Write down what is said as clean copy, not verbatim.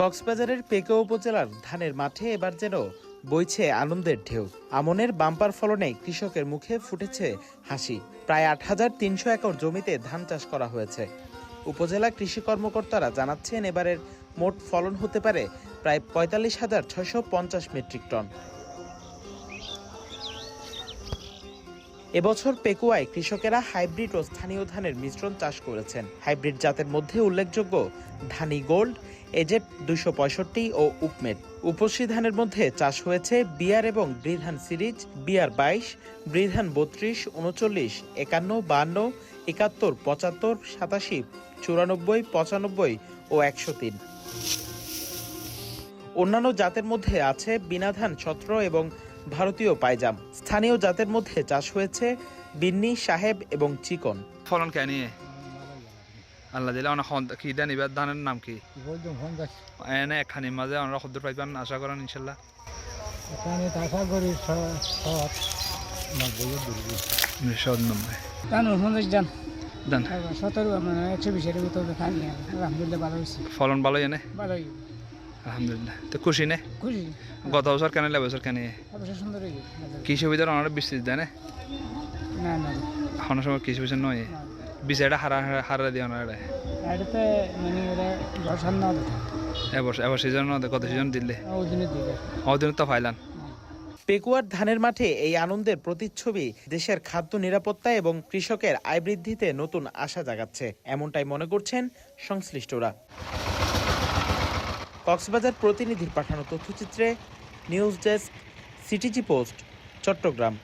কক্সবাজারের পেকুয়া উপজেলার ধানের মাঠে এবার যেন বইছে আনন্দের ঢেউ। আমনের বাম্পার ফলনে কৃষকের মুখে ফুটেছে হাসি। প্রায় ৮,৩০০ একর জমিতে ধান চাষ করা হয়েছে। উপজেলা কৃষি কর্মকর্তারা জানাচ্ছেন এবারের মোট ফলন হতে পারে প্রায় ৪৫,৬৫০ মেট্রিক টন। এবছর পেকুয়ায় কৃষকেরা হাইব্রিড ও স্থানীয় ধানের মিশ্রণ চাষ করেছেন। হাইব্রিড জাতের মধ্যে উল্লেখযোগ্য ধানি গোল্ড, এজেট ২৬৫ ও উপমেট। উপসী ধানের মধ্যে চাষ হয়েছে বিআর এবং বৃধান সিরিজ, বিআর ২২, বৃধান ৩২, ৩৯, ৫১, ৫২, ৭১, ৭৫, ৮৭, ৯৪, ৯৫ ও ১০৩। অন্যান্য জাতের মধ্যে আছে বীণাধান ১৭ এবং ভারতীয় পাইজাম। স্থানীয় জাতের মধ্যে চাষ হয়েছে বিন্নি, সাহেব এবং চিকন। ফলন কেন আল্লাহ দিলে অনেক কি দেন এবার ধানের নাম কি এনে একখানির মাঝে আমরা শব্দ পাইবেন আশা করেন ইনশাল্লাহ। ফলন ভালোই এনে আলহামদুলিল্লাহ। তো খুশি নে? গত বছর কেন বছর কেন কি সুবিধার অনেক বিস্তৃত দেয় না এখন সময় কি সুবিধা নয় বিষয়টা হারা দিয়ে এবার সিজন কত সিজন দিলে ওদিন তো ফাইলান। পেকুয়ার ধানের মাঠে এই আনন্দের প্রতিচ্ছবি দেশের খাদ্য নিরাপত্তা এবং কৃষকের আয় বৃদ্ধিতে নতুন আশা জাগাচ্ছে, এমনটাই মনে করছেন সংশ্লিষ্টরা। কক্সবাজার প্রতিনিধির পাঠানো তথ্যচিত্রে news desk, CTG post, Chittagong.